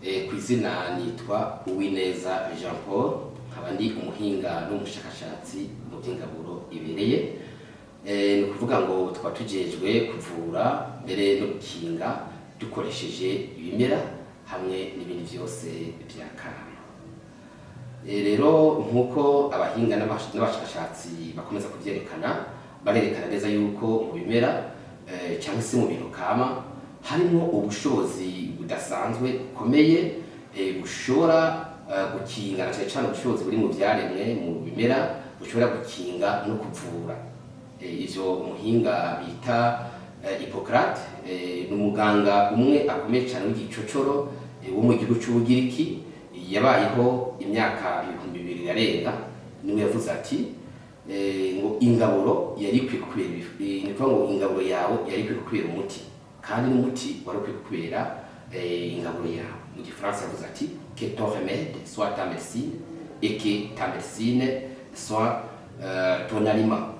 ku izina nitwa Uwineza Jean Paul, nkaba ndi umuhinga n'umushakashatsi mu by'ingaburo ibereye. Ni ukuvuga ngo tukaba tujejwe kuvura mbere no gukinga dukoresheje ibimera hamwe n'ibindi byose bya karama. Rero nk'uko abahinga n'abashakashatsi bakomeza kubyerekana, barerekana neza yuko mu bimera cyangwa se mu bintu kama harimo ubushobozi budasanzwe bukomeye bushobora gukinga, cyane cyane ubushobozi buri mu byaremwe mu bimera bushobora gukinga no kuvura. Ivyo umuhinga bita Hippocrate ni umuganga umwe akomeye cyane w'igicocoro wo mu gihugu cy'Ubugiriki, yabayeho imyaka 2000 yarenga. Niwe yavuze ati ngo ingaburo yari ikwiye kubera ni ngo ingaburo yawe yari ikwiye kubera umuti, kandi n'umuti wari ukwiye kubera ingaburo yawe. Mu gifaransa yavuze ati que ton remède soit ta médecine et que ta médecine soit ton aliment.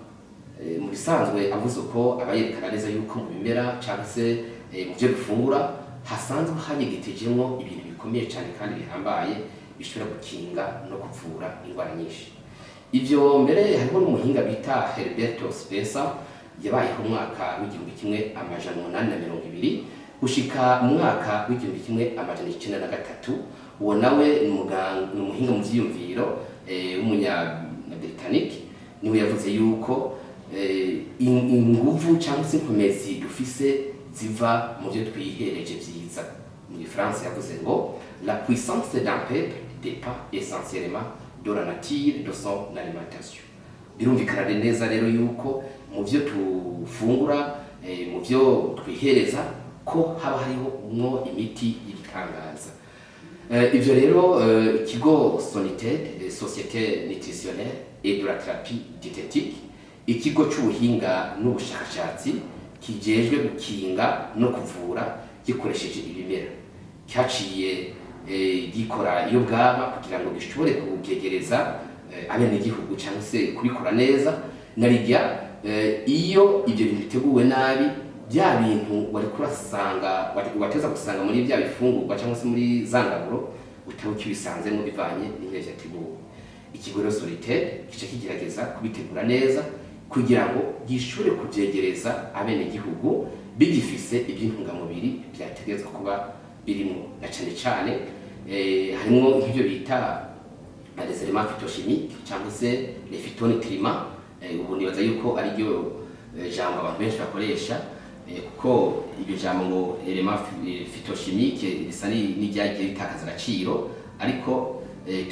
Mu bisanzwe avuze ko abayerekana neza yuko mu bimera cyangwa se mu byo bifungura hasanzwe hanyegetejemo ibintu bikomeye cyane kandi bihambaye bishobora gukinga no kuvura indwara nyinshi. Ivyo mbere hariho n'umuhinga bita Herberto Spencer, yabayeho mwaka w'1820 gushika mu mwaka w'1903. Uwo nawe ni umuhinga mu vyiyumviro w'umunya-Britannique. Niwe yavuze yuko inguvu cyangwa se inkomezi dufise ziva mu byo twihereje vyiza. Mu Gifaransa yavuze ngo la puissance d'un peuple dépend essentiellement de la nature de son alimentation. Birumvikana neza rero yuko mu byo tufungura, mu byo twihereza ko haba hariho umwo imiti y'ibitangaza. Ivyo rero ikigo Sonited, Société nutritionnelle et de la thérapie diététique, ikigo c'ubuhinga n'ubushakashatsi kijejwe gukinga no kuvura gikoresheje ibimera, cyaciye gikora iyo bwaba kugira ngo gishobore kubyegereza abenegihugu cyangwa se kubikora neza. Narijya iyo ibyo bintu biteguwe nabi, bya bintu wari kurasanga wateza gusanga muri bya bifungurwa cyangwa se muri zangaburo utari kibisanzemo bivanye n'ibyo yateguwe. Ikigo rero Sonited gice kigerageza kubitegura neza kugira ngo gishobore kubyegereza abenegihugu bigifise iby'intungamubiri byategezwa kuba birimo, na cyane cyane harimo nk'ibyo bita les éléments phytochimiques cyangwa se les phytonutriments. Ubu nibaza yuko ari ryo jambo abantu benshi bakoresha, kuko iryo jambo ngo éléments phytochimiques risa n'iryagiye ritakaza agaciro, ariko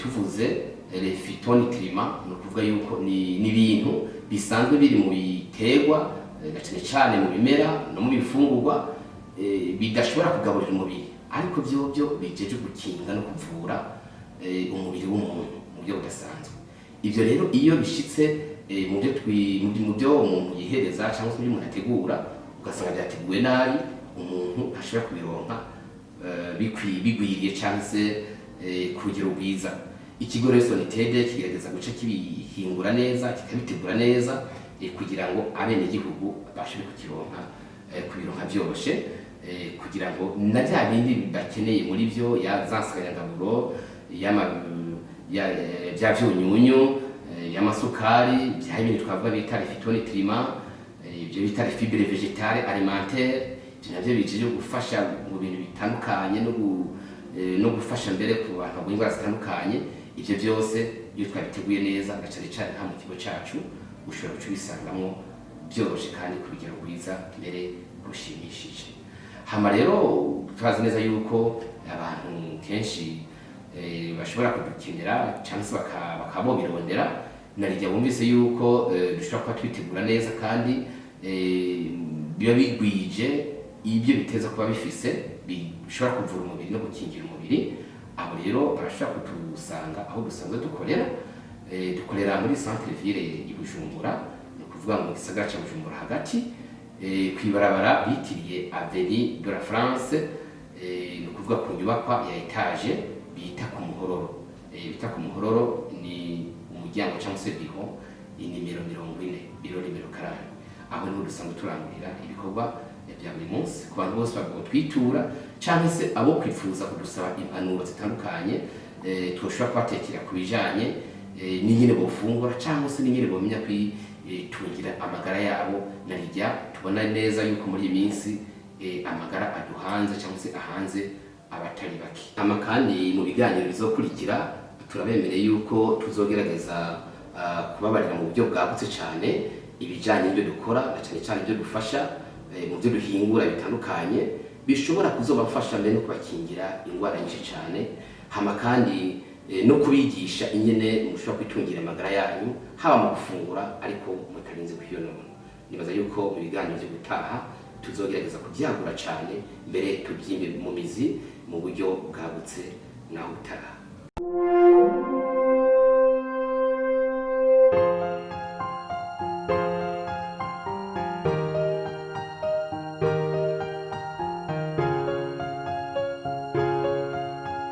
tuvuze les phytonutriments ni ukuvuga yuko ni ibintu bisanzwe biri mu biterwa, na cyane cyane mu bimera no mu bifungurwa, bidashobora kugaburira umubiri, ariko byo bijeje gukinga no kuvura umubiri w'umuntu mu buryo budasanzwe. Ivyo rero iyo bishitse mu byo umuntu yihereza cyangwa se umuntu ategura, ugasanga byateguwe nabi, umuntu ashobora kubironka bigwiriye cyangwa se ku rugero rwiza. Ikigo rero Sonited kigerageza guca kibihingura neza, kikabitegura neza kugira ngo abenegihugu bashobore kubironka byoroshe, kugira ngo na bya bindi bakeneye muri byo yazansanganyangaburo bya vyunyunyu, y'amasukari, bya ibindi twavuga bita phytonutriments, ibyo bita fibres végétales alimentaires, ibyo navyo bije gufasha mu bintu bitandukanye no gufasha mbere ku bantu bagwa indwara zitandukanye. Ivyo byose iyo twabiteguye neza, na cyane cyane nta mu kigo cacu ushobora kubisangamwo byoroshe kandi ku rugero rwiza mbere rushimishije. Hama rero turazi neza yuko abantu kenshi bashobora kudukenera cyangwa se bakabobirondera. Narijya bumvise yuko dushobora kuba twitegura neza kandi biba bigwije ibyo biteza kuba bifise bishobora kuvura umubiri no gukingira umubiri. Abo rero barashobora kudusanga aho dusanzwe dukorera muri centre ville i Bujumbura, ni ukuvuga mu gisagara cya Bujumbura hagati, kwibarabara bitiriye Avenue de la France, ni ukuvuga ku nyubakwa ya etage bita ku Muhororo. Bita ku Muhororo ni umuryango cyangwa se biro nimero 40, biro nimero 40. Aho niho dusanzwe turangurira ibikorwa bya buri munsi ku bantu bose bagotwitura cyangwa se abo kwifuza kudusaba impanuro zitandukanye twoshobora kubatekera ku bijanye n'ingene bofungura cyangwa se n'ingene bomenya kwitungira amagara yabo na rijya tubona neza yuko muri iyi minsi amagara aduhanze cyangwa se ahanze abatari bake. Kandi mu biganiro bizokurikira turabemereye yuko tuzogerageza kubabarira mu buryo bwagutse cyane ibijanye n'ibyo dukora na cyane cyane ibyo dufasha mu byo duhingura bitandukanye bishobora kuzobafasha mbere no kubakingira indwara nyinshi cyane, kandi no kubigisha ingene mushobora kwitungira amagara yanyu haba mu gufungura ariko mutarinze kwiyonona. Nibaza yuko mu biganiro byo gutaha tuzogerageza kubyagura cyane mbere tubyimbe mu mizi mu buryo bwagutse naho utaha.